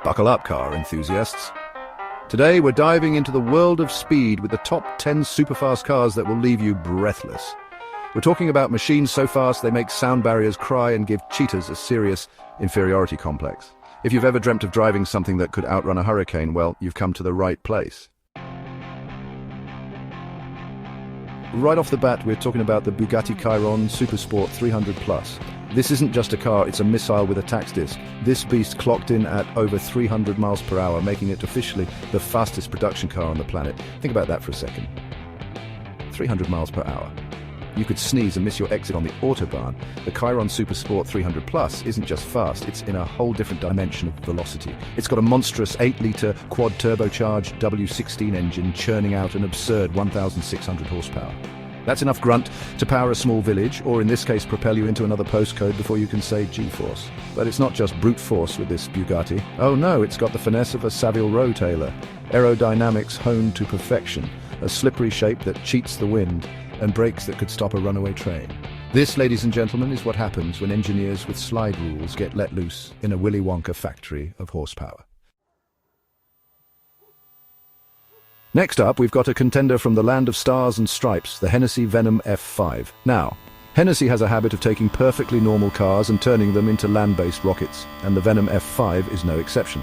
Buckle up, car enthusiasts. Today we're diving into the world of speed with the top 10 superfast cars that will leave you breathless. We're talking about machines so fast they make sound barriers cry and give cheaters a serious inferiority complex. If you've ever dreamt of driving something that could outrun a hurricane, well, you've come to the right place. Right off the bat, we're talking about the Bugatti Chiron Super Sport 300 Plus. This isn't just a car, it's a missile with a tax disc. This beast clocked in at over 300 miles per hour, making it officially the fastest production car on the planet. Think about that for a second. 300 miles per hour. You could sneeze and miss your exit on the Autobahn. The Chiron Super Sport 300 Plus isn't just fast, it's in a whole different dimension of velocity. It's got a monstrous 8-litre quad-turbocharged W16 engine churning out an absurd 1,600 horsepower. That's enough grunt to power a small village, or in this case propel you into another postcode before you can say G-force. But it's not just brute force with this Bugatti. Oh no, it's got the finesse of a Savile Row tailor. Aerodynamics honed to perfection, a slippery shape that cheats the wind, and brakes that could stop a runaway train. This, ladies and gentlemen, is what happens when engineers with slide rules get let loose in a Willy Wonka factory of horsepower. Next up, we've got a contender from the land of stars and stripes, the Hennessey Venom F5. Now, Hennessey has a habit of taking perfectly normal cars and turning them into land-based rockets, and the Venom F5 is no exception.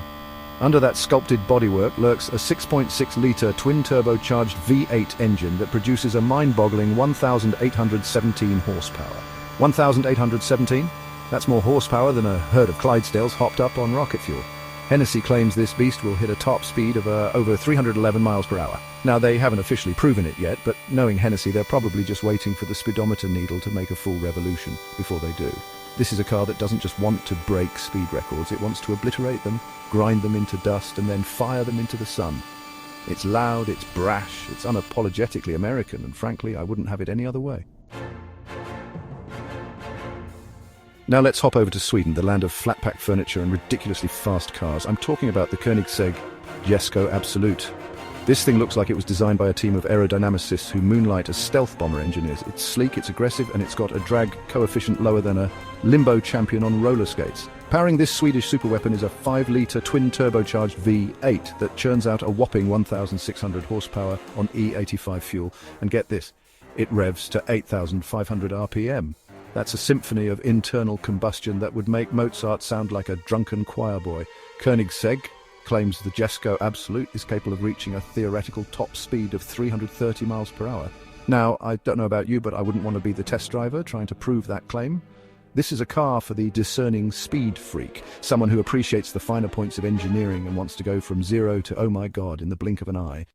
Under that sculpted bodywork lurks a 6.6-litre twin-turbocharged V8 engine that produces a mind-boggling 1,817 horsepower. 1,817? That's more horsepower than a herd of Clydesdales hopped up on rocket fuel. Hennessey claims this beast will hit a top speed of over 311 miles per hour. Now, they haven't officially proven it yet, but knowing Hennessey, they're probably just waiting for the speedometer needle to make a full revolution before they do. This is a car that doesn't just want to break speed records, it wants to obliterate them, grind them into dust, and then fire them into the sun. It's loud, it's brash, it's unapologetically American, and frankly, I wouldn't have it any other way. Now let's hop over to Sweden, the land of flat-pack furniture and ridiculously fast cars. I'm talking about the Koenigsegg Jesko Absolut. This thing looks like it was designed by a team of aerodynamicists who moonlight as stealth bomber engineers. It's sleek, it's aggressive, and it's got a drag coefficient lower than a limbo champion on roller skates. Powering this Swedish superweapon is a 5-litre twin-turbocharged V8 that churns out a whopping 1,600 horsepower on E85 fuel. And get this, it revs to 8,500 RPM. That's a symphony of internal combustion that would make Mozart sound like a drunken choir boy. Koenigsegg claims the Jesko Absolut is capable of reaching a theoretical top speed of 330 miles per hour. Now, I don't know about you, but I wouldn't want to be the test driver trying to prove that claim. This is a car for the discerning speed freak, someone who appreciates the finer points of engineering and wants to go from 0 to oh my god in the blink of an eye.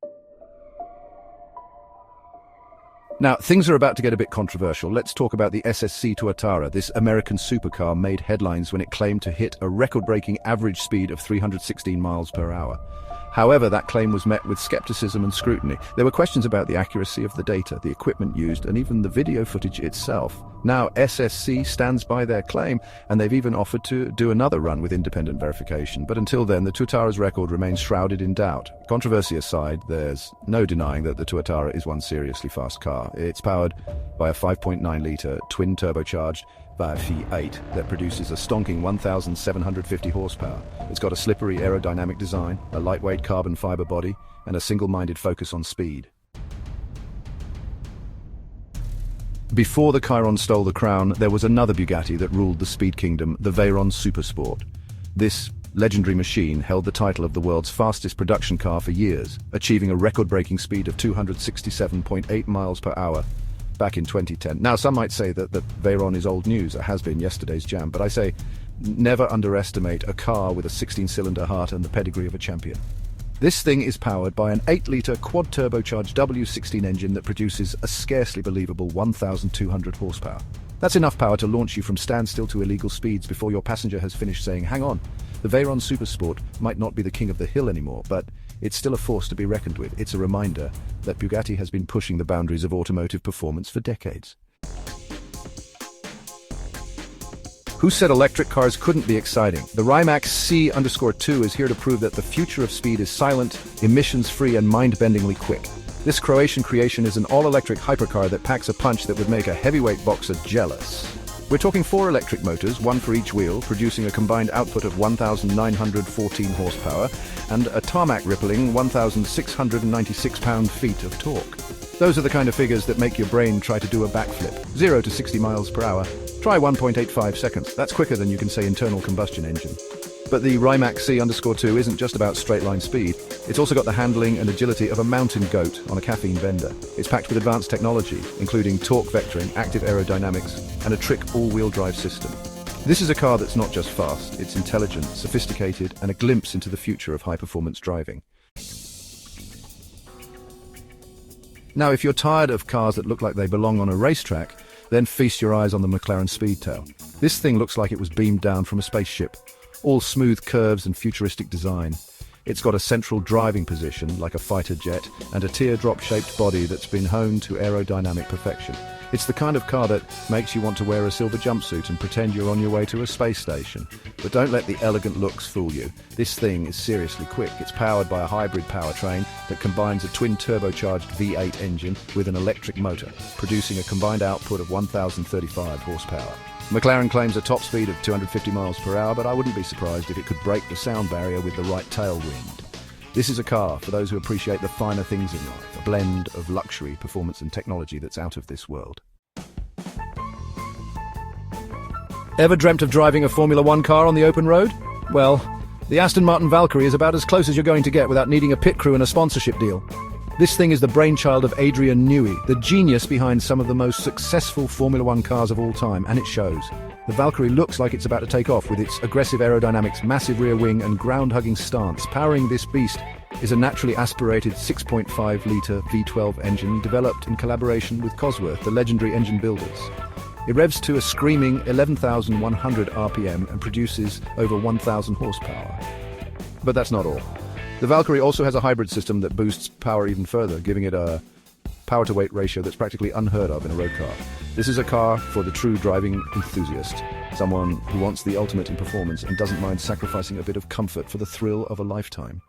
Now, things are about to get a bit controversial. Let's talk about the SSC Tuatara. This American supercar made headlines when it claimed to hit a record-breaking average speed of 316 miles per hour. However, that claim was met with skepticism and scrutiny. There were questions about the accuracy of the data, the equipment used, and even the video footage itself. Now, SSC stands by their claim, and they've even offered to do another run with independent verification. But until then, the Tuatara's record remains shrouded in doubt. Controversy aside, there's no denying that the Tuatara is one seriously fast car. It's powered by a 5.9-litre twin-turbocharged V8 that produces a stonking 1,750 horsepower. It's got a slippery aerodynamic design, a lightweight carbon fiber body, and a single-minded focus on speed. Before the Chiron stole the crown, there was another Bugatti that ruled the speed kingdom, the Veyron Super Sport. This legendary machine held the title of the world's fastest production car for years, achieving a record-breaking speed of 267.8 miles per hour back in 2010. Now, some might say that Veyron is old news, it has been yesterday's jam, but I say never underestimate a car with a 16-cylinder heart and the pedigree of a champion. This thing is powered by an 8-litre quad-turbocharged W16 engine that produces a scarcely believable 1,200 horsepower. That's enough power to launch you from standstill to illegal speeds before your passenger has finished saying, hang on. The Veyron Super Sport might not be the king of the hill anymore, but it's still a force to be reckoned with. It's a reminder that Bugatti has been pushing the boundaries of automotive performance for decades. Who said electric cars couldn't be exciting? The Rimac C_2 is here to prove that the future of speed is silent, emissions-free, and mind-bendingly quick. This Croatian creation is an all-electric hypercar that packs a punch that would make a heavyweight boxer jealous. We're talking 4 electric motors, one for each wheel, producing a combined output of 1,914 horsepower and a tarmac-rippling 1,696 pound-feet of torque. Those are the kind of figures that make your brain try to do a backflip. 0 to 60 miles per hour. Try 1.85 seconds. That's quicker than you can say internal combustion engine. But the Rimac C_2 isn't just about straight-line speed. It's also got the handling and agility of a mountain goat on a caffeine bender. It's packed with advanced technology, including torque vectoring, active aerodynamics, and a trick all-wheel drive system. This is a car that's not just fast, it's intelligent, sophisticated, and a glimpse into the future of high-performance driving. Now, if you're tired of cars that look like they belong on a racetrack, then feast your eyes on the McLaren Speedtail. This thing looks like it was beamed down from a spaceship. All smooth curves and futuristic design. It's got a central driving position, like a fighter jet, and a teardrop-shaped body that's been honed to aerodynamic perfection. It's the kind of car that makes you want to wear a silver jumpsuit and pretend you're on your way to a space station. But don't let the elegant looks fool you. This thing is seriously quick. It's powered by a hybrid powertrain that combines a twin-turbocharged V8 engine with an electric motor, producing a combined output of 1,035 horsepower. McLaren claims a top speed of 250 miles per hour, but I wouldn't be surprised if it could break the sound barrier with the right tailwind. This is a car for those who appreciate the finer things in life, a blend of luxury, performance and technology that's out of this world. Ever dreamt of driving a Formula One car on the open road? Well, the Aston Martin Valkyrie is about as close as you're going to get without needing a pit crew and a sponsorship deal. This thing is the brainchild of Adrian Newey, the genius behind some of the most successful Formula One cars of all time, and it shows. The Valkyrie looks like it's about to take off with its aggressive aerodynamics, massive rear wing and ground-hugging stance. Powering this beast is a naturally aspirated 6.5-litre V12 engine developed in collaboration with Cosworth, the legendary engine builders. It revs to a screaming 11,100 RPM and produces over 1,000 horsepower. But that's not all. The Valkyrie also has a hybrid system that boosts power even further, giving it a power-to-weight ratio that's practically unheard of in a road car. This is a car for the true driving enthusiast, someone who wants the ultimate in performance and doesn't mind sacrificing a bit of comfort for the thrill of a lifetime.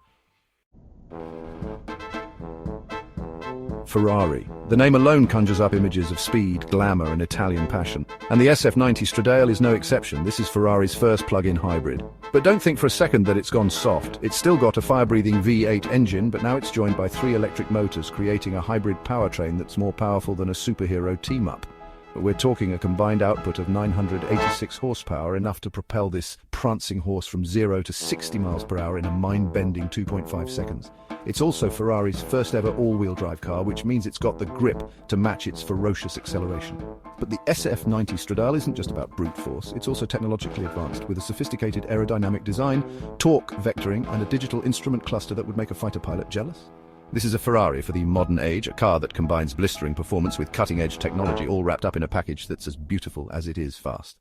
Ferrari. The name alone conjures up images of speed, glamour and Italian passion. And the SF90 Stradale is no exception. This is Ferrari's first plug-in hybrid. But don't think for a second that it's gone soft. It's still got a fire-breathing V8 engine, but now it's joined by 3 electric motors, creating a hybrid powertrain that's more powerful than a superhero team-up. But we're talking a combined output of 986 horsepower, enough to propel this prancing horse from 0 to 60 miles per hour in a mind-bending 2.5 seconds. It's also Ferrari's first ever all-wheel drive car, which means it's got the grip to match its ferocious acceleration. But the SF90 Stradale isn't just about brute force, it's also technologically advanced, with a sophisticated aerodynamic design, torque vectoring, and a digital instrument cluster that would make a fighter pilot jealous. This is a Ferrari for the modern age, a car that combines blistering performance with cutting-edge technology, all wrapped up in a package that's as beautiful as it is fast.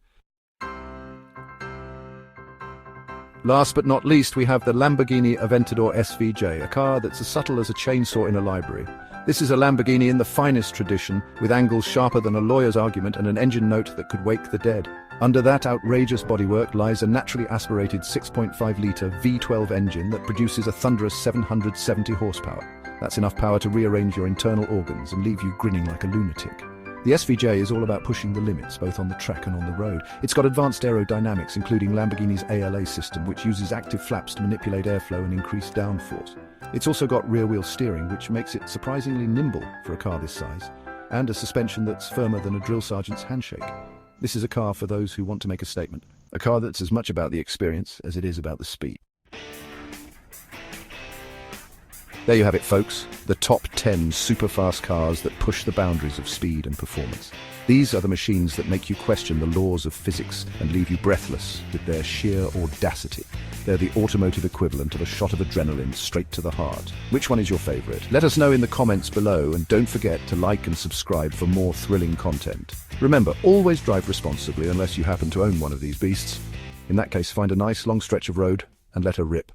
Last but not least, we have the Lamborghini Aventador SVJ, a car that's as subtle as a chainsaw in a library. This is a Lamborghini in the finest tradition, with angles sharper than a lawyer's argument and an engine note that could wake the dead. Under that outrageous bodywork lies a naturally aspirated 6.5-litre V12 engine that produces a thunderous 770 horsepower. That's enough power to rearrange your internal organs and leave you grinning like a lunatic. The SVJ is all about pushing the limits, both on the track and on the road. It's got advanced aerodynamics, including Lamborghini's ALA system, which uses active flaps to manipulate airflow and increase downforce. It's also got rear-wheel steering, which makes it surprisingly nimble for a car this size, and a suspension that's firmer than a drill sergeant's handshake. This is a car for those who want to make a statement. A car that's as much about the experience as it is about the speed. There you have it, folks. The top 10 super-fast cars that push the boundaries of speed and performance. These are the machines that make you question the laws of physics and leave you breathless with their sheer audacity. They're the automotive equivalent of a shot of adrenaline straight to the heart. Which one is your favorite? Let us know in the comments below, and don't forget to like and subscribe for more thrilling content. Remember, always drive responsibly unless you happen to own one of these beasts. In that case, find a nice long stretch of road and let her rip.